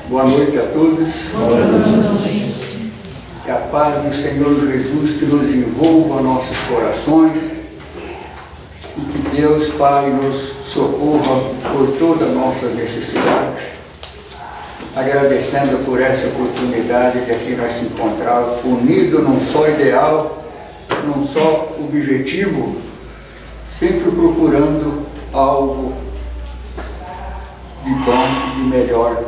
Boa noite a todos. Boa noite. Que a paz do Senhor Jesus que nos envolva nossos corações e que Deus, Pai, nos socorra por toda a nossa necessidade. Agradecendo por essa oportunidade de aqui nós se encontrarmos unidos num só ideal, num só objetivo, sempre procurando algo de bom e de melhor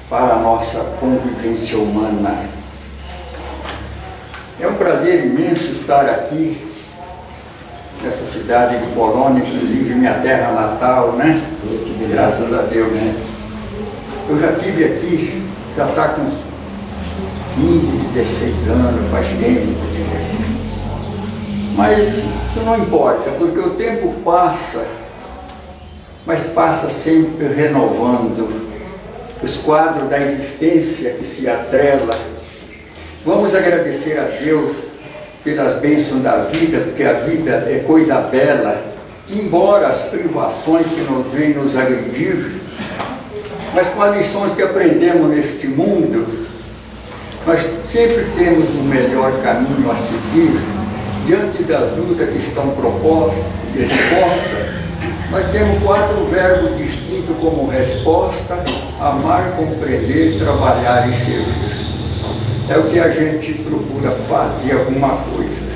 para a nossa convivência humana. É um prazer imenso estar aqui nessa cidade de Polônia, inclusive minha terra natal, né? Graças a Deus, né? Eu já estive aqui, já está com 15, 16 anos, faz tempo. Mas isso não importa, porque o tempo passa, mas passa sempre renovando os quadros da existência que se atrela. Vamos agradecer a Deus pelas bênçãos da vida, porque a vida é coisa bela, embora as privações que nos vêm nos agredir, mas com as lições que aprendemos neste mundo, nós sempre temos o melhor caminho a seguir, diante das lutas que estão propostas e expostas. Nós temos 4 verbos distintos como resposta: amar, compreender, trabalhar e servir. É o que a gente procura fazer alguma coisa.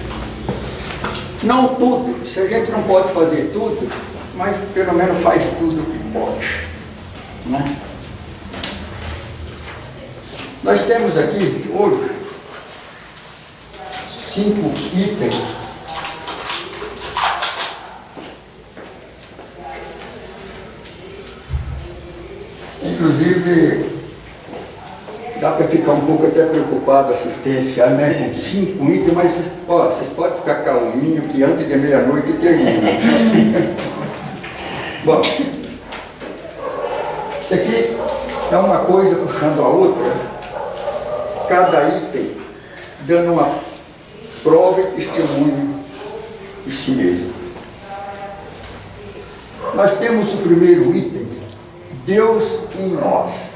Não tudo, se a gente não pode fazer tudo, mas pelo menos faz tudo que pode, né? Nós temos aqui hoje 5 itens inclusive dá para ficar um pouco até preocupado assistência, né? Com 5 itens, mas ó, vocês podem ficar calminho que antes de meia-noite termina. Bom, isso aqui é uma coisa puxando a outra, cada item dando uma prova e testemunho de si mesmo. Nós temos o primeiro item, Deus em nós.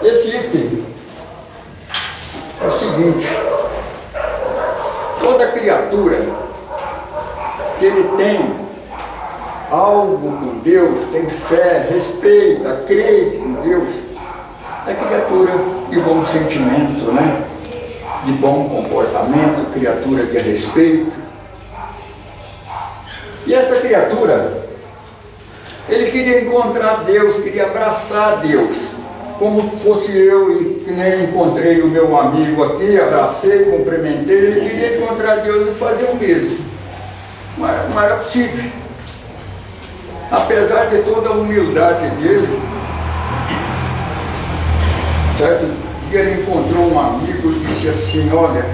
Esse item é o seguinte: toda criatura que ele tem algo com Deus, tem fé, respeita, crê em Deus, é criatura de bom sentimento, né? De bom comportamento, criatura de respeito. E essa criatura, ele queria encontrar Deus, queria abraçar Deus, como fosse eu, que nem encontrei o meu amigo aqui, abracei, cumprimentei. Ele queria encontrar Deus e fazer o mesmo, mas não era possível. Apesar de toda a humildade dele, certo dia ele encontrou um amigo e disse assim: olha,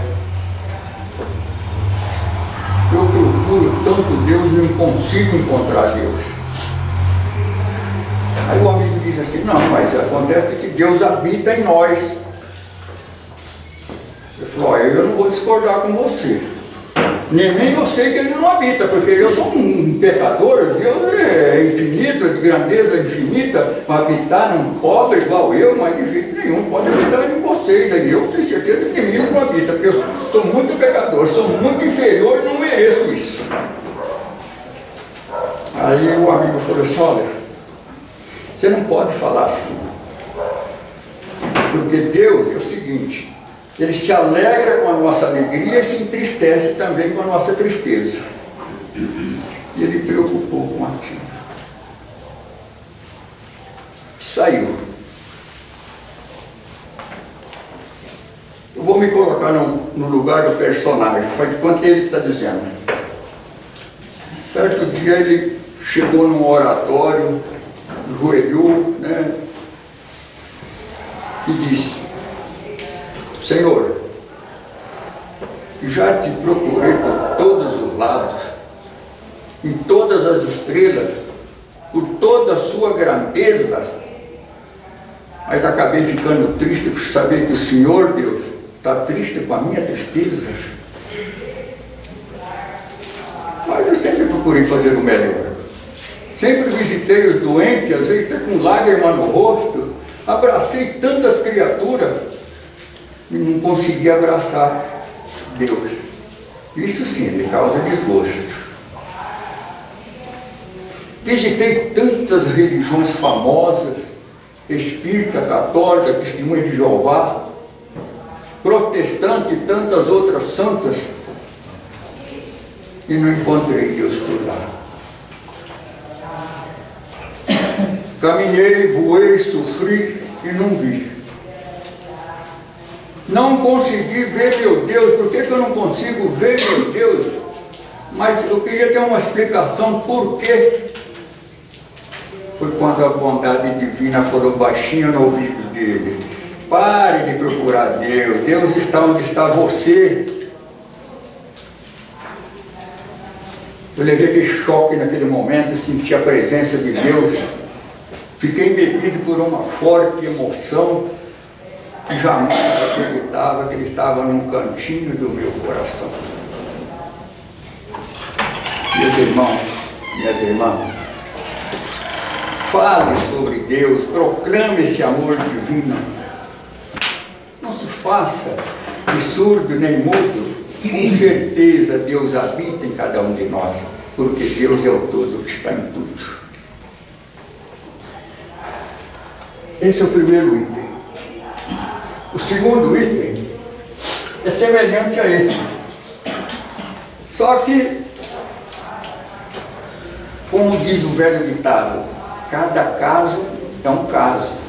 eu procuro tanto Deus, não consigo encontrar Deus. Aí o amigo diz assim: não, mas acontece que Deus habita em nós. Ele falou: olha, eu não vou discordar com você, nem eu sei que ele não habita, porque eu sou um pecador. Deus é infinito, é de grandeza infinita, para habitar num pobre igual eu, mas de jeito nenhum, pode habitar em vocês. Aí eu tenho certeza que em mim não habita, porque eu sou muito pecador, sou muito inferior e não mereço isso. Aí o amigo falou assim: olha, você não pode falar assim, porque Deus é o seguinte, Ele se alegra com a nossa alegria e se entristece também com a nossa tristeza. E ele preocupou com aquilo. Saiu. Eu vou me colocar no lugar do personagem, faz de conta que ele está dizendo. Certo dia ele chegou num oratório, joelhou, né, e disse: Senhor, já te procurei por todos os lados, em todas as estrelas, por toda a sua grandeza, mas acabei ficando triste por saber que o Senhor, Deus, está triste com a minha tristeza. Mas eu sempre procurei fazer o melhor. Sempre visitei os doentes, às vezes até com lágrimas no rosto. Abracei tantas criaturas e não consegui abraçar Deus. Isso sim me causa desgosto. Visitei tantas religiões famosas, espírita, católica, testemunha de Jeová, protestante e tantas outras santas, e não encontrei Deus por lá. Caminhei, voei, sofri e não vi. Não consegui ver meu Deus. Por que eu não consigo ver meu Deus? Mas eu queria ter uma explicação por quê. Foi quando a bondade divina falou baixinho no ouvido dele: pare de procurar Deus, Deus está onde está você. Eu levei aquele choque naquele momento, senti a presença de Deus, fiquei embebido por uma forte emoção, que jamais acreditava que Ele estava num cantinho do meu coração. Meus irmãos, minhas irmãs, fale sobre Deus, proclame esse amor divino. Não se faça de surdo nem mudo. Com certeza Deus habita em cada um de nós, porque Deus é o todo que está em tudo. Esse é o primeiro item. O segundo item é semelhante a esse. Só que, como diz o velho ditado, cada caso é um caso.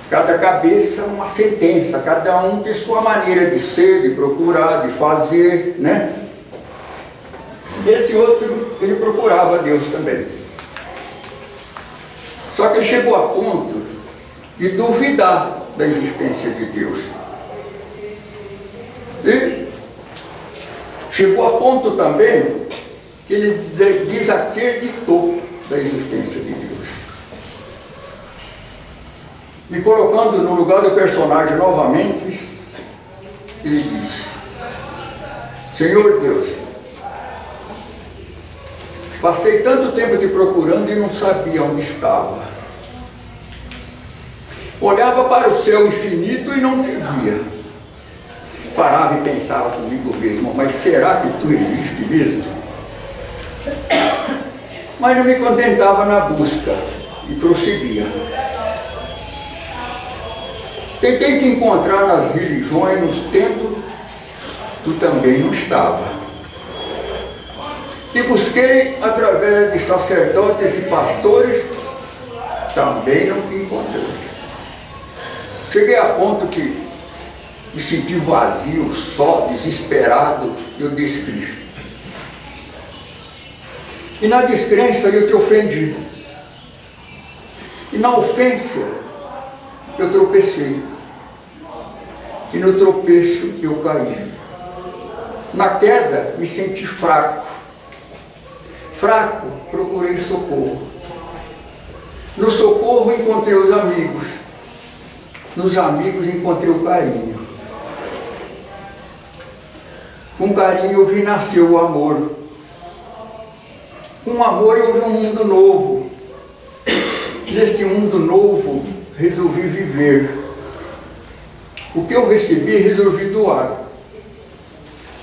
Cada cabeça é uma sentença, cada um tem sua maneira de ser, de procurar, de fazer, né? Esse outro, ele procurava Deus também. Só que ele chegou a ponto de duvidar da existência de Deus. E chegou a ponto também que ele desacreditou da existência de Deus. Me colocando no lugar do personagem novamente, ele disse: Senhor Deus, passei tanto tempo te procurando e não sabia onde estava. Olhava para o céu infinito e não te via. Parava e pensava comigo mesmo: mas será que tu existe mesmo? Mas não me contentava na busca e prosseguia. Tentei te encontrar nas religiões, nos templos, tu também não estava. Te busquei através de sacerdotes e pastores, também não te encontrei. Cheguei a ponto que me senti vazio, só, desesperado, eu descri. E na descrença eu te ofendi. E na ofensa eu tropecei. E no tropeço eu caí. Na queda me senti fraco. Fraco, procurei socorro. No socorro encontrei os amigos. Nos amigos encontrei o carinho. Com carinho eu vi nascer o amor. Com amor eu vi um mundo novo. Neste mundo novo resolvi viver. O que eu recebi, resolvi doar.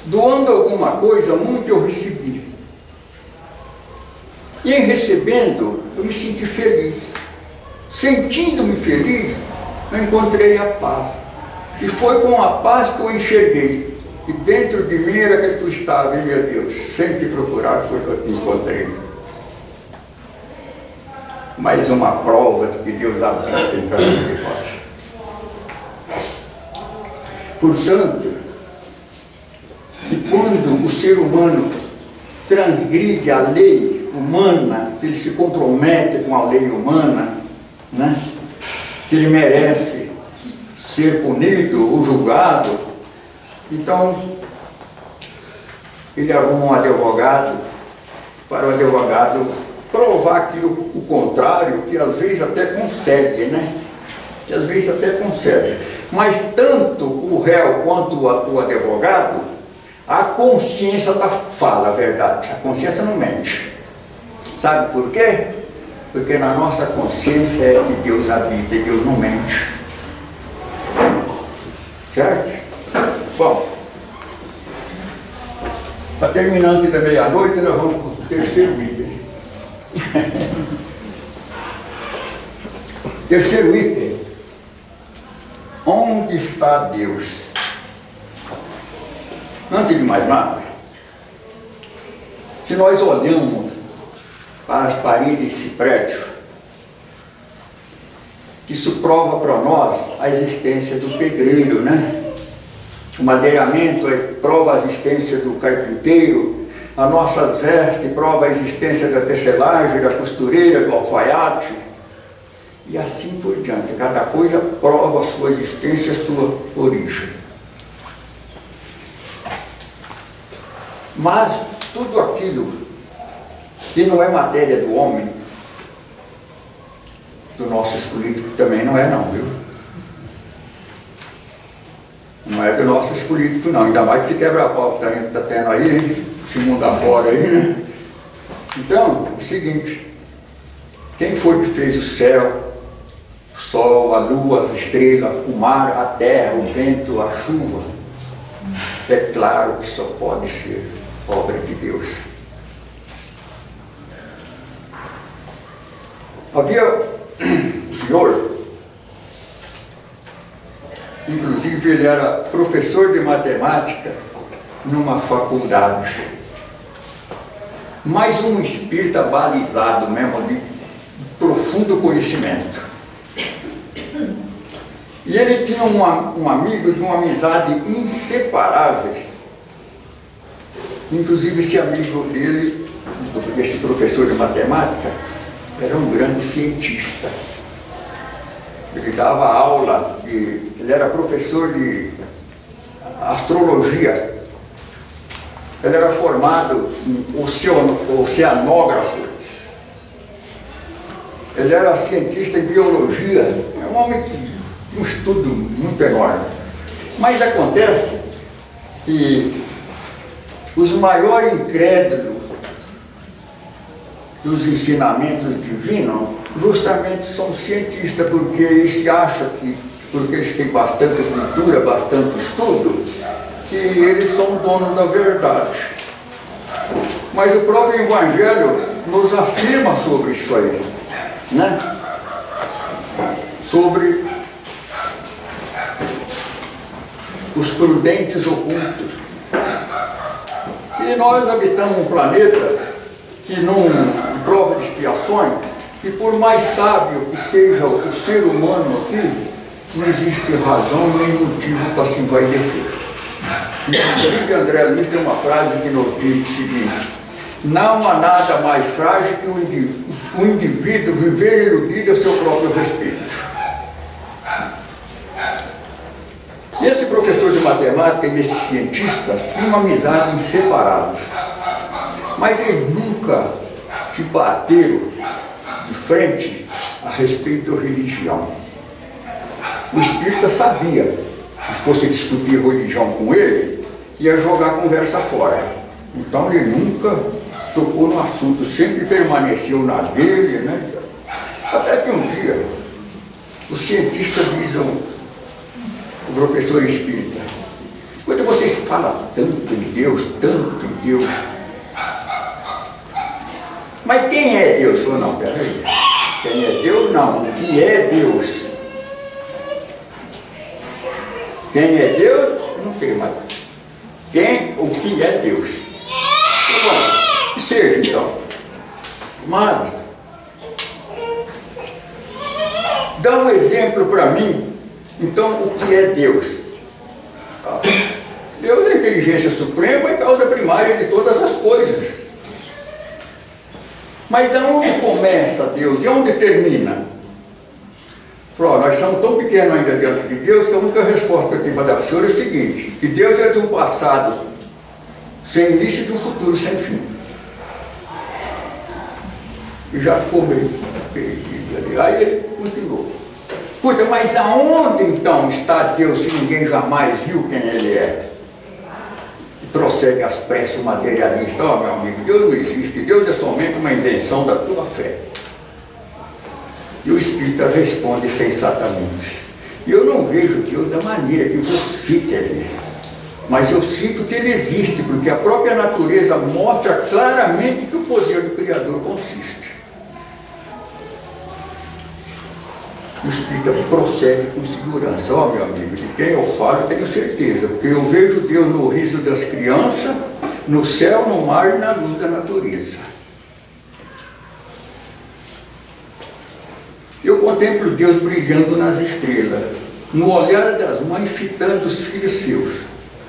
Doando alguma coisa, muito eu recebi. E em recebendo, eu me senti feliz. Sentindo-me feliz, eu encontrei a paz. E foi com a paz que eu enxerguei. E dentro de mim era que tu estava, e meu Deus, sem te procurar foi que eu te encontrei. Mais uma prova de que Deus habita em cada um de nós. Portanto, que quando o ser humano transgride a lei humana, que ele se compromete com a lei humana, né, que ele merece ser punido ou julgado, então ele arruma um advogado para o advogado provar aquilo o contrário, que às vezes até consegue, né? Que às vezes até consegue. Mas tanto o réu quanto o advogado, a consciência fala a verdade. A consciência não mente. Sabe por quê? Porque na nossa consciência é que Deus habita e Deus não mente. Certo? Bom, está terminando aqui da meia-noite, nós vamos para o terceiro item. Terceiro item. Onde está Deus? Antes de mais nada, se nós olhamos para as paredes desse prédio, isso prova para nós a existência do pedreiro, né? O madeiramento prova a existência do carpinteiro, as nossas vestes prova a existência da tecelagem, da costureira, do alfaiate, e assim por diante. Cada coisa prova a sua existência, a sua origem. Mas tudo aquilo que não é matéria do homem, do nosso político também não é não, viu? Não é do nosso político não, ainda mais que se quebra a pau que está tendo aí, hein? Esse mundo afora aí, né? Então, é o seguinte, quem foi que fez o céu, o sol, a lua, as estrelas, o mar, a terra, o vento, a chuva? É claro que só pode ser obra de Deus. Havia um senhor, inclusive ele era professor de matemática numa faculdade, mas um espírito balizado mesmo, de profundo conhecimento. E ele tinha um amigo de uma amizade inseparável. Inclusive esse amigo dele, esse professor de matemática, era um grande cientista. Ele dava aula, ele era professor de astrologia. Ele era formado em oceanógrafo. Ele era cientista em biologia. É um homem que tinha um estudo muito enorme. Mas acontece que os maiores incrédulos dos ensinamentos divinos justamente são cientistas, porque eles se acham que, porque eles têm bastante cultura, bastante estudo, que eles são donos da verdade. Mas o próprio Evangelho nos afirma sobre isso aí, né? Sobre os prudentes ocultos. E nós habitamos um planeta que não prova de expiações, que por mais sábio que seja o ser humano aqui, não existe razão nem motivo para se envaidecer. Inclusive André Luiz tem uma frase que nos diz o seguinte: não há nada mais frágil que o indivíduo viver iludido a seu próprio respeito. Esse professor de matemática e esse cientista tinham uma amizade inseparável, mas eles nunca se bateram de frente a respeito da religião. O espírita sabia que se fosse discutir religião com ele, ia jogar a conversa fora. Então ele nunca tocou no assunto, sempre permaneceu na dele, né? Até que um dia o cientista diz o professor espírita: quando vocês falam tanto em Deus, mas quem é Deus? Falou: não, peraí, quem é Deus não, o que é Deus? Quem é Deus? Não sei, mas o que é Deus? Então, bom, que seja então. Mas dá um exemplo para mim, então, o que é Deus? Deus é a inteligência suprema e causa primária de todas as coisas. Mas aonde começa Deus e aonde termina? Nós somos tão pequenos ainda diante de Deus que a única resposta que eu tenho para dar para o senhor é o seguinte: que Deus é de um passado sem início e de um futuro sem fim. E já ficou meio perdido ali. Aí ele continuou: puta, mas aonde então está Deus se ninguém jamais viu quem Ele é? E prossegue às pressas o materialista: ó, meu amigo, Deus não existe, Deus é somente uma invenção da tua fé. E o Espírito responde sensatamente. E eu não vejo Deus da maneira que você quer ver. Mas eu sinto que ele existe, porque a própria natureza mostra claramente que o poder do Criador consiste. O Espírito prossegue com segurança. Ó, meu amigo, de quem eu falo eu tenho certeza, porque eu vejo Deus no riso das crianças, no céu, no mar e na luz da natureza. Eu contemplo Deus brilhando nas estrelas, no olhar das mães fitando os filhos seus.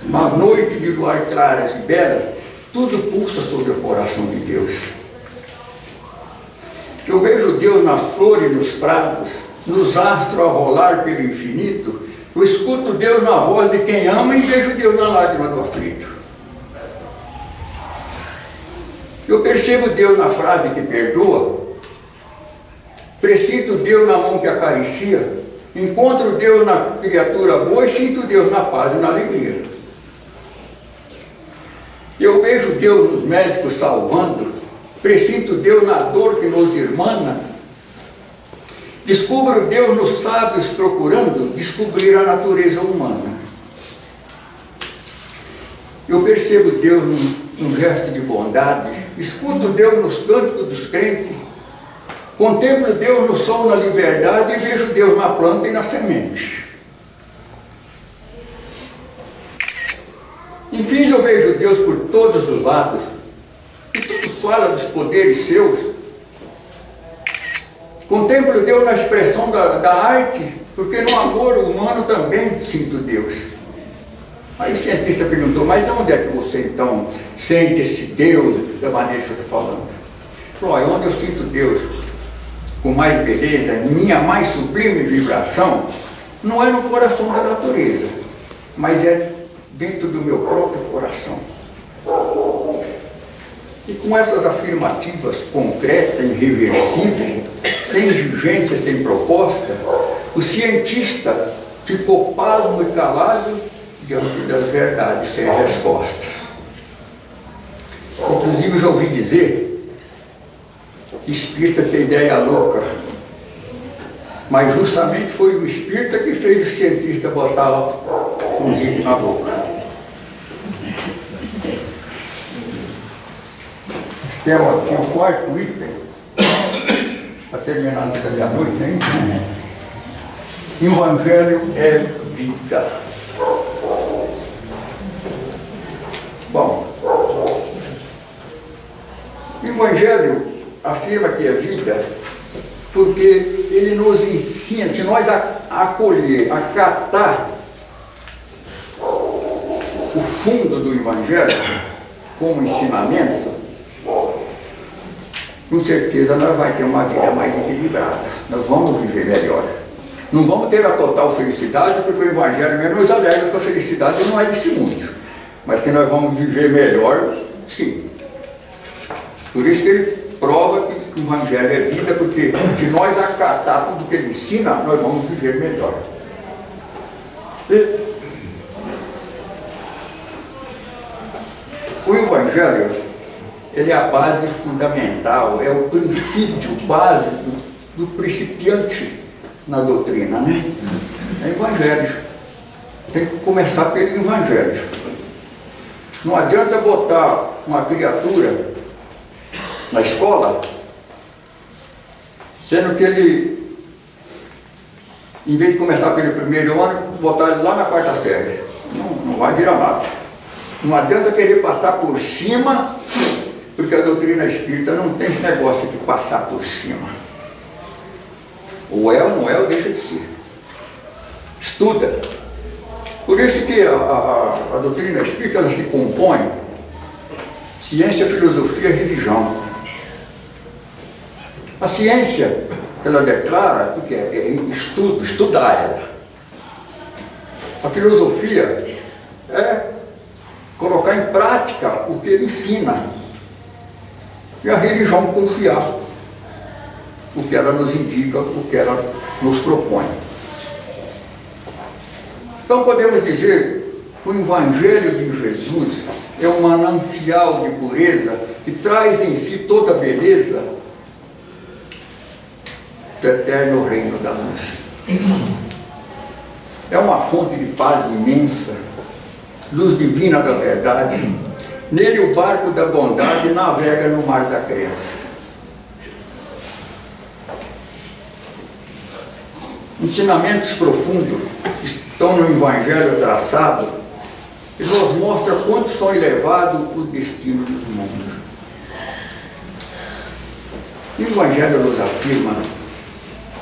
Mas noite de luar claras e belas, tudo pulsa sobre o coração de Deus. Eu vejo Deus nas flores e nos prados, nos astros a rolar pelo infinito. Eu escuto Deus na voz de quem ama e vejo Deus na lágrima do aflito. Eu percebo Deus na frase que perdoa, presinto Deus na mão que acaricia, encontro Deus na criatura boa e sinto Deus na paz e na alegria. Eu vejo Deus nos médicos salvando, presinto Deus na dor que nos irmana, descubro Deus nos sábios procurando descobrir a natureza humana. Eu percebo Deus num gesto de bondade, escuto Deus nos cânticos dos crentes, contemplo Deus no sol, na liberdade, e vejo Deus na planta e na semente. Enfim, eu vejo Deus por todos os lados, e tudo fala dos poderes seus. Contemplo Deus na expressão da arte, porque no amor humano também sinto Deus. Aí o cientista perguntou, mas onde é que você então sente esse Deus da maneira que eu estou falando? Falou, onde eu sinto Deus com mais beleza, minha mais sublime vibração, não é no coração da natureza, mas é dentro do meu próprio coração. E com essas afirmativas concretas, irreversíveis, sem urgência, sem proposta, o cientista ficou pasmo e calado diante das verdades, sem resposta. Inclusive, já ouvi dizer que espírita tem ideia louca, mas justamente foi o espírita que fez o cientista botar um zíper na boca. Temos aqui o quarto item, para terminar antes da noite, né? Evangelho é vida. Bom, o Evangelho afirma que é vida porque ele nos ensina, se nós acolher, acatar o fundo do Evangelho como ensinamento, com certeza nós vamos ter uma vida mais equilibrada, nós vamos viver melhor. Não vamos ter a total felicidade, porque o Evangelho mesmo nos alega que a felicidade não é desse mundo, mas que nós vamos viver melhor, sim. Por isso que ele prova que o Evangelho é vida, porque se nós acatar tudo que ele ensina, nós vamos viver melhor. O Evangelho, ele é a base fundamental, é o princípio básico do principiante na doutrina, né? É Evangelho. Tem que começar pelo Evangelho. Não adianta botar uma criatura na escola, sendo que ele, em vez de começar pelo primeiro ano, botar ele lá na quarta série. Não vai virar nada. Não adianta querer passar por cima, porque a doutrina espírita não tem esse negócio de passar por cima. Ou é ou não é, ou deixa de ser. Estuda. Por isso que a doutrina espírita ela se compõe ciência, filosofia e religião. A ciência, ela declara o que é estudo, estudar ela. A filosofia é colocar em prática o que ele ensina. E a religião confiar o que ela nos indica, o que ela nos propõe. Então podemos dizer que o Evangelho de Jesus é um manancial de pureza que traz em si toda a beleza do eterno reino da luz. É uma fonte de paz imensa, luz divina da verdade. Nele o barco da bondade navega no mar da crença. Ensinamentos profundos estão no Evangelho traçado e nos mostra quanto são elevados o destino dos mundos. O Evangelho nos afirma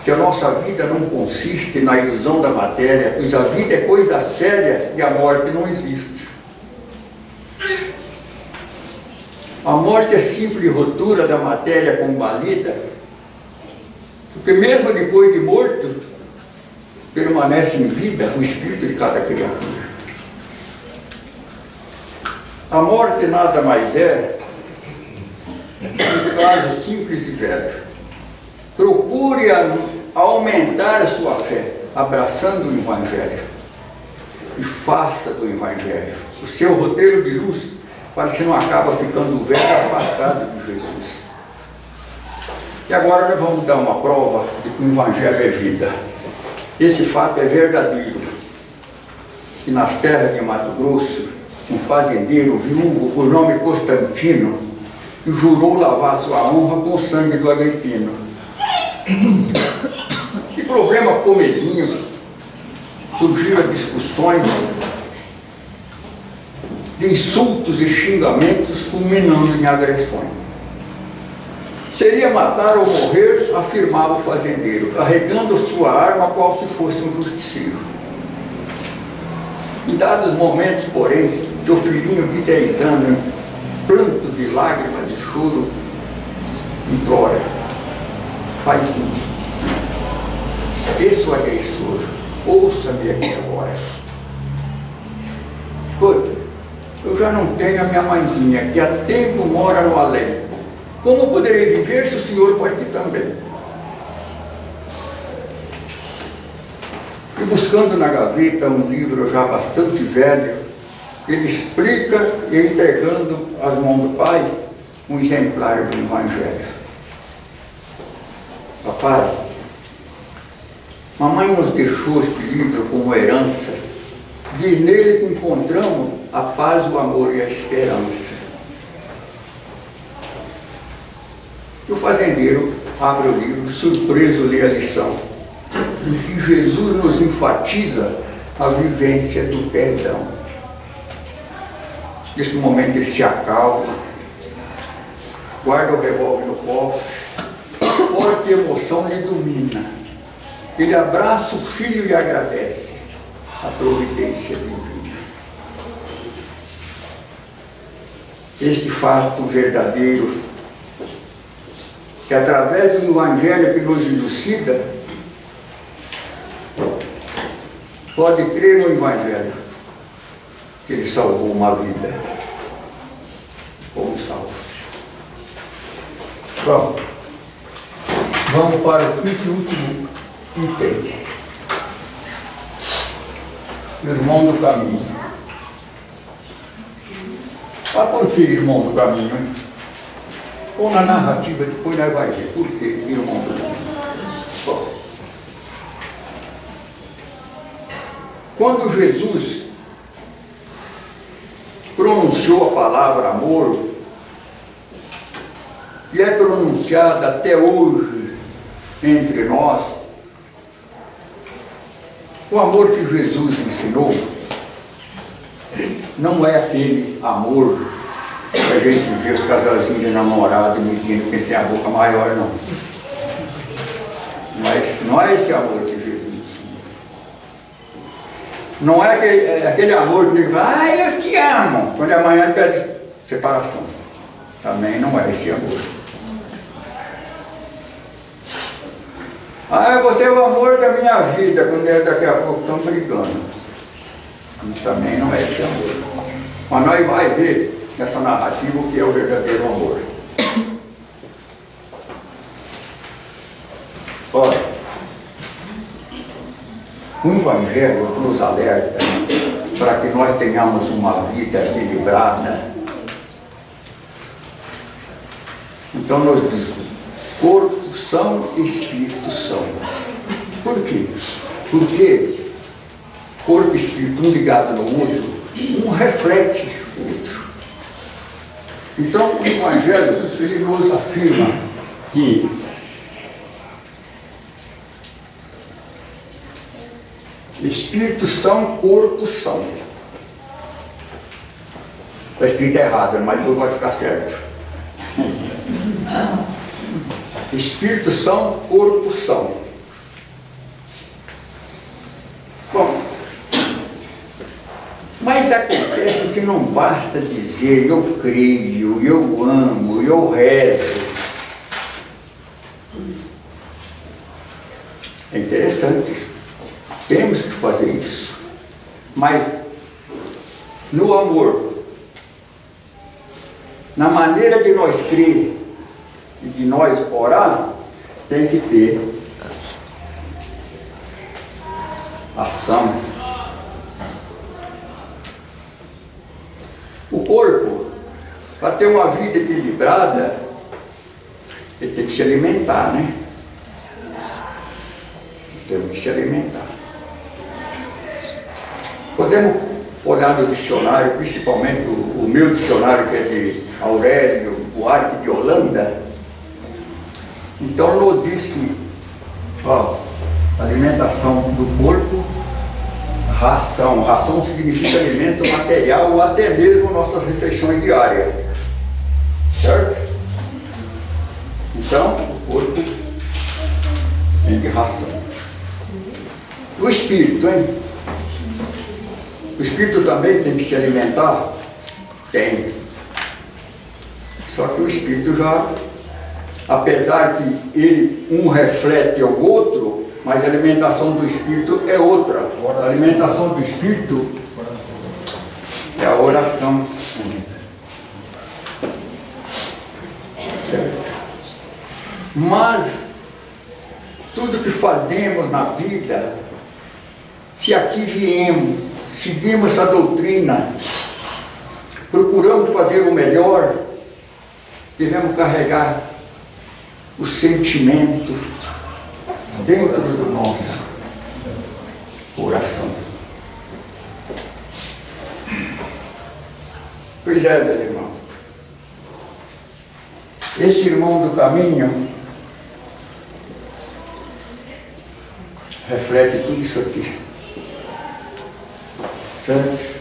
que a nossa vida não consiste na ilusão da matéria, pois a vida é coisa séria e a morte não existe. A morte é simples ruptura da matéria combalida, porque mesmo depois de morto, permanece em vida o espírito de cada criatura. A morte nada mais é um caso simples e velho. Procure aumentar a sua fé, abraçando o Evangelho, e faça do Evangelho o seu roteiro de luz, para que não acabe ficando velho e afastado de Jesus. E agora nós vamos dar uma prova de que o Evangelho é vida. Esse fato é verdadeiro. Que nas terras de Mato Grosso, um fazendeiro viúvo por nome Constantino jurou lavar sua honra com o sangue do Agripino. Que problema comezinho, surgiram discussões de insultos e xingamentos culminando em agressões. Seria matar ou morrer, afirmava o fazendeiro, carregando sua arma qual se fosse um justiceiro. Em dados momentos, porém, seu filhinho de 10 anos, em pranto de lágrimas e choro, implora: Paizinho, esqueça o agressor, ouça-me aqui agora. Escuta, eu já não tenho a minha mãezinha, que há tempo mora no além. Como poderei viver se o senhor pode também? E buscando na gaveta um livro já bastante velho, ele explica, e entregando às mãos do pai, um exemplar do Evangelho. Papai, mamãe nos deixou este livro como herança. Diz nele que encontramos a paz, o amor e a esperança. E o fazendeiro abre o livro, surpreso, lê a lição, em que Jesus nos enfatiza a vivência do perdão. Nesse momento ele se acalma, guarda o revólver no cofre, forte emoção lhe domina. Ele abraça o filho e agradece a providência divina. Este fato verdadeiro, que através do Evangelho que nos elucida, pode crer no Evangelho, que ele salvou uma vida, como salvo. Pronto. Vamos para o quinto e último item. Irmão do caminho. Mas por que irmão do caminho, hein? Ou na narrativa, depois nós vamos ver por que irmão do caminho. Bom, quando Jesus pronunciou a palavra amor, que é pronunciada até hoje entre nós, o amor que Jesus ensinou não é aquele amor que a gente vê os casalzinhos de namorado medindo quem tem a boca maior, não. Mas não é esse amor que Jesus ensina. Não é aquele amor que ele fala: ai, eu te amo, quando amanhã pede separação. Também não é esse amor. Ah, você é o amor da minha vida, quando daqui a pouco estão brigando. Também não é esse amor. Mas nós vamos ver nessa narrativa o que é o verdadeiro amor. Olha, o Evangelho nos alerta para que nós tenhamos uma vida equilibrada. Então nos diz: corpo, são e espírito são. Por quê? Porque corpo e espírito, um ligado no outro, um reflete o outro. Então, o Evangelho, ele nos afirma que espíritos são, corpos são. Está escrito errado, mas depois vai ficar certo. Espíritos são, corpos são. Bom, mas acontece que não basta dizer eu creio, eu amo, eu rezo. É interessante, temos que fazer isso, mas no amor, na maneira de nós crer e de nós orar, tem que ter ação. O corpo, para ter uma vida equilibrada, ele tem que se alimentar, né? Temos que se alimentar. Podemos olhar no dicionário, principalmente o meu dicionário, que é de Aurélio Buarque de Holanda. Então nos diz que alimentação do corpo, ração. Ração significa alimento material ou até mesmo nossas refeições diárias. Certo? Então, o corpo tem de ração. O espírito, hein? O espírito também tem que se alimentar? Tem. Só que o espírito já, apesar que ele, um reflete o outro, mas a alimentação do espírito é outra. A alimentação do espírito é a oração. Certo? Mas tudo que fazemos na vida, se aqui viemos, seguimos essa doutrina, procuramos fazer o melhor, devemos carregar o sentimento dentro do nosso coração. Pois é, meu irmão. Esse irmão do caminho reflete tudo isso aqui. Certo?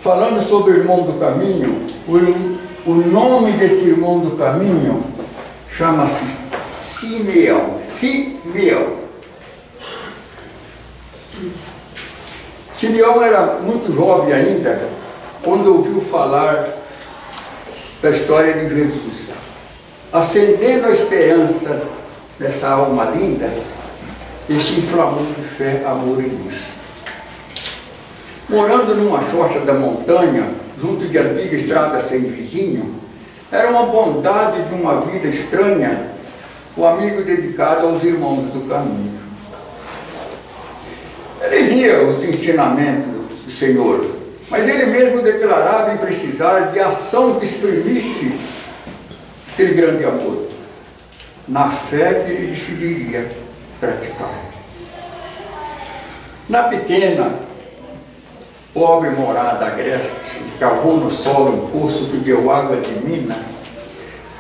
Falando sobre o irmão do caminho, o nome desse irmão do caminho chama-se Simeão. Simeão. Simeão era muito jovem ainda quando ouviu falar da história de Jesus. Acendendo a esperança dessa alma linda, ele se inflamou de fé, amor e luz. Morando numa xoxa da montanha, junto de antiga estrada sem vizinho, era uma bondade de uma vida estranha, o amigo dedicado aos irmãos do caminho. Ele lia os ensinamentos do Senhor, mas ele mesmo declarava em precisar de ação que exprimisse aquele grande amor, na fé que ele decidiria praticar. Na pequena, pobre morada agreste, que cavou no solo um poço que deu água de minas,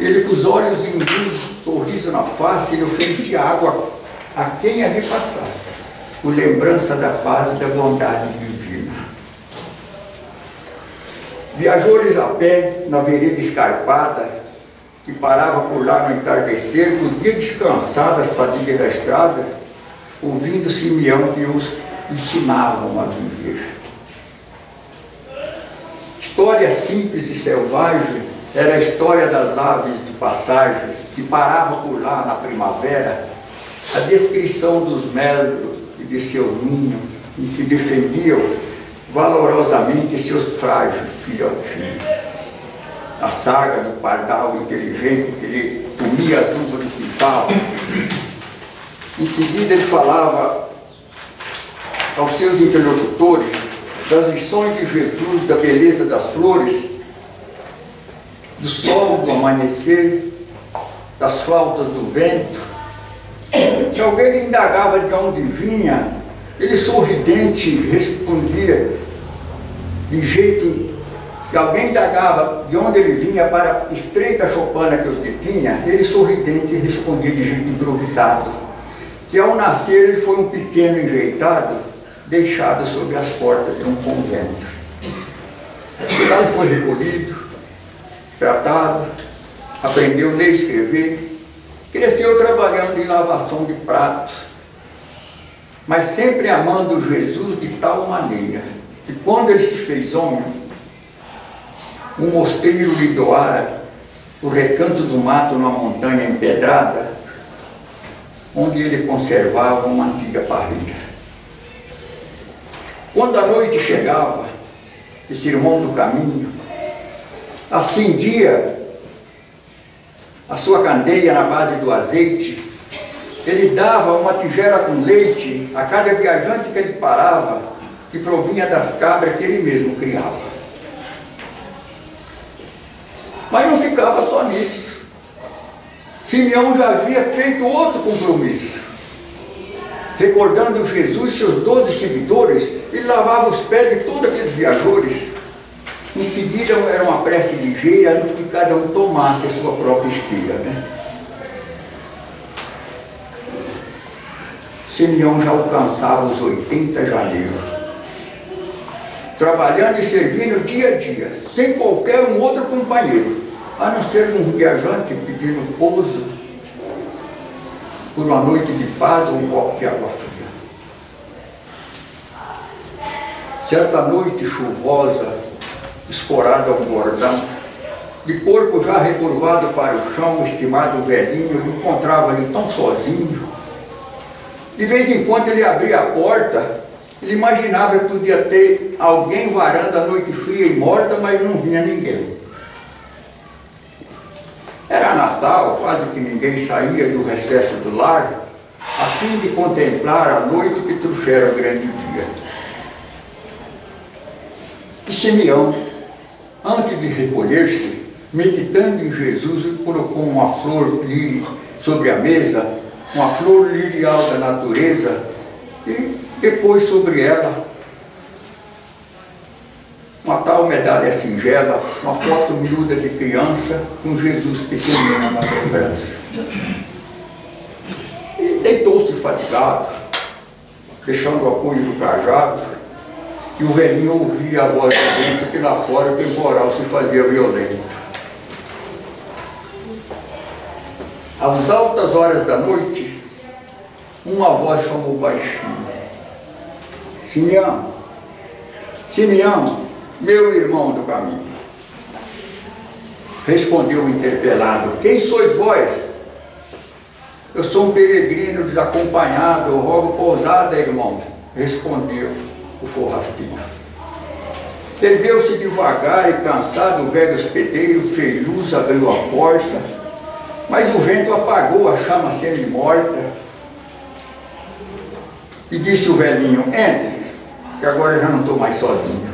ele, com os olhos induz, sorriso na face, ele oferecia água a quem ali passasse, por lembrança da paz e da bondade divina. Viajou-lhes a pé na vereda escarpada, que parava por lá no entardecer, podia descansar das fadigas da estrada, ouvindo Simeão que os ensinavam a viver. História simples e selvagem era a história das aves de passagem que paravam por lá na primavera, a descrição dos melos e de seu ninho, em que defendiam valorosamente seus frágeis filhotinhos. A saga do pardal inteligente que lhe comia as uvas do quintal. Em seguida ele falava aos seus interlocutores das lições de Jesus, da beleza das flores, do sol, do amanhecer, das flautas do vento. Se alguém lhe indagava de onde vinha, ele sorridente respondia de jeito. Se alguém indagava de onde ele vinha para a estreita choupana que os detinha, ele sorridente respondia de jeito improvisado, que ao nascer ele foi um pequeno enjeitado, deixado sob as portas de um convento. Lá ele foi recolhido, tratado, aprendeu a ler e escrever, cresceu trabalhando em lavação de pratos, mas sempre amando Jesus de tal maneira que quando ele se fez homem, um mosteiro lhe doara o recanto do mato numa montanha empedrada, onde ele conservava uma antiga parrilha. Quando a noite chegava, esse irmão do caminho acendia a sua candeia na base do azeite, ele dava uma tigela com leite a cada viajante que ele parava, que provinha das cabras que ele mesmo criava. Mas não ficava só nisso. Simeão já havia feito outro compromisso. Recordando Jesus e seus 12 seguidores, ele lavava os pés de todos aqueles viajores. Em seguida era uma prece ligeira antes que cada um tomasse a sua própria esteira, né? Simeão já alcançava os 80 janeiros, trabalhando e servindo dia a dia, sem qualquer um outro companheiro, a não ser um viajante pedindo pouso por uma noite de paz ou um copo de água fria. Certa noite chuvosa, escorado ao bordão, de corpo já recurvado para o chão, o estimado velhinho encontrava ali tão sozinho. De vez em quando ele abria a porta, ele imaginava que podia ter alguém varando a noite fria e morta, mas não vinha ninguém. Era Natal, quase que ninguém saía do recesso do lar, a fim de contemplar a noite que trouxera o grande dia. E Simeão, antes de recolher-se, meditando em Jesus, colocou uma flor líria sobre a mesa, uma flor lirial da natureza, e depois sobre ela uma tal medalha singela, uma foto miúda de criança com Jesus pequenino na lembrança. E deitou-se fatigado, deixando o apoio do cajado, e o velhinho ouvia a voz do vento que lá fora o temporal se fazia violento. Às altas horas da noite, uma voz chamou baixinho: Simeão, Simeão, meu irmão do caminho. Respondeu o interpelado: quem sois vós? Eu sou um peregrino desacompanhado, eu rogo pousada, irmão. Respondeu o forrasteiro. Ergueu-se devagar e cansado o velho hospedeiro, fez luz, abriu a porta, mas o vento apagou a chama semi-morta. E disse o velhinho: entre, que agora eu já não estou mais sozinho.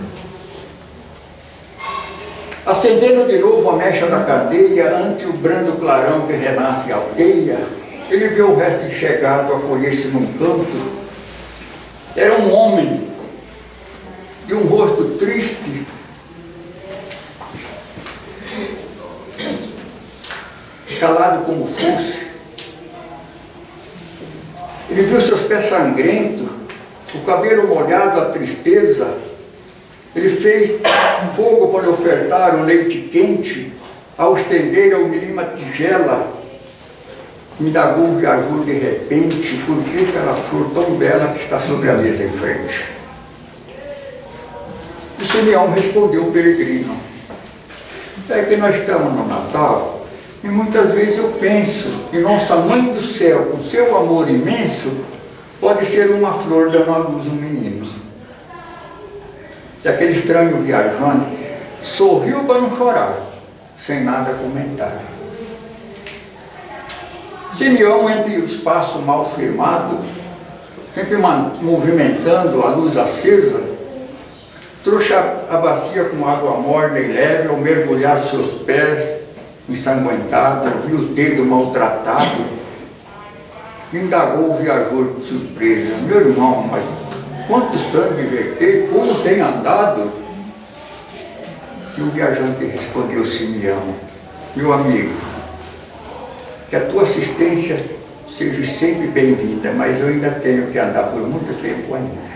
Acendendo de novo a mecha da candeia, ante o brando clarão que renasce a aldeia, ele viu o recém-chegado acolher-se num canto. Era um homem de um rosto triste, calado como fosse. Ele viu seus pés sangrentos, o cabelo molhado, a tristeza. Ele fez fogo para ofertar o leite quente, ao estender ao milho uma tigela. Indagou o viajor de repente: por que aquela flor tão bela que está sobre a mesa em frente? E Simeão respondeu o peregrino: é que nós estamos no Natal, e muitas vezes eu penso que nossa Mãe do Céu, com seu amor imenso, pode ser uma flor dando à luz um menino. E aquele estranho viajante sorriu para não chorar, sem nada comentar. Simeão, entre o espaço mal firmado, sempre movimentando a luz acesa, trouxe a bacia com água morna e leve, ao mergulhar seus pés, ensanguentado, viu os dedos maltratados, indagou o viajor de surpresa: meu irmão, mas quanto sangue vertei, como tem andado? E o viajante respondeu Simeão: meu amigo, que a tua assistência seja sempre bem-vinda, mas eu ainda tenho que andar por muito tempo ainda.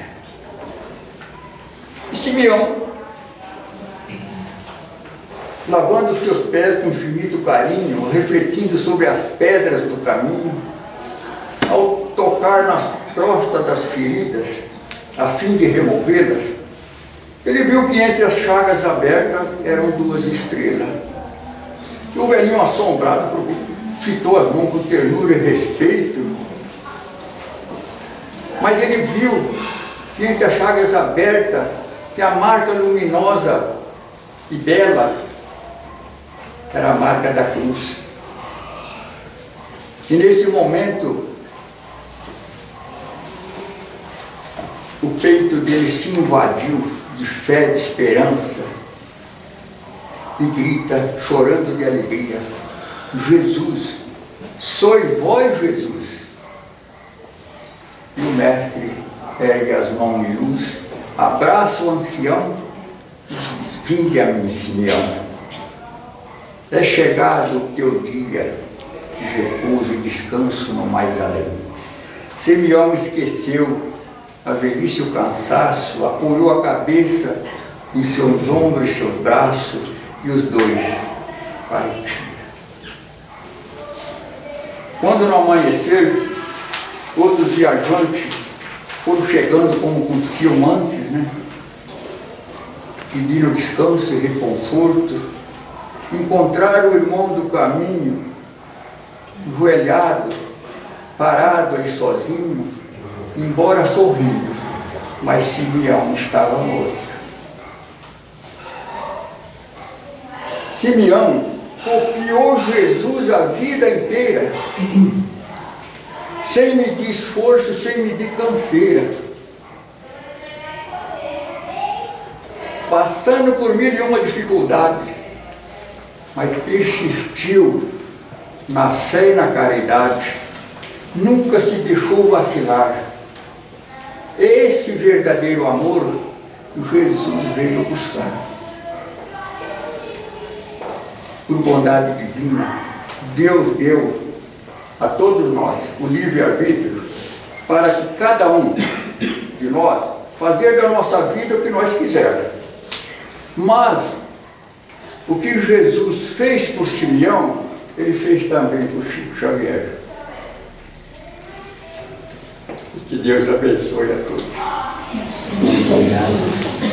E Simeão, lavando seus pés com infinito carinho, refletindo sobre as pedras do caminho, ao tocar nas crostas das feridas, a fim de removê-las, ele viu que entre as chagas abertas eram 2 estrelas. E o velhinho, assombrado, fitou as mãos com ternura e respeito, mas ele viu que entre as chagas abertas, que a marca luminosa e bela era a marca da cruz. E nesse momento, o peito dele se invadiu de fé, de esperança, e grita, chorando de alegria: Jesus, sois vós, Jesus. E o mestre ergue as mãos em luz, abraça o ancião e diz: vinde a mim, Simeão. É chegado o teu dia de repouso e descanso no mais além. Simeão esqueceu a velhice e o cansaço, apoiou a cabeça em seus ombros e seus braços, e os dois partiram. Quando no amanhecer, outros viajantes foram chegando como aconteciam antes, pediram descanso e reconforto, encontraram o irmão do caminho, enjoelhado, parado ali sozinho, embora sorrindo, mas Simeão estava morto. Simeão copiou Jesus a vida inteira, sem medir esforço, sem medir canseira, passando por 1001 dificuldades, mas persistiu na fé e na caridade, nunca se deixou vacilar. Esse verdadeiro amor Jesus veio buscar. Por bondade divina, Deus deu a todos nós o livre-arbítrio para que cada um de nós fazer da nossa vida o que nós quisermos. Mas o que Jesus fez por Simeão, ele fez também por Chico Xavier. Que Deus abençoe a todos. Obrigado.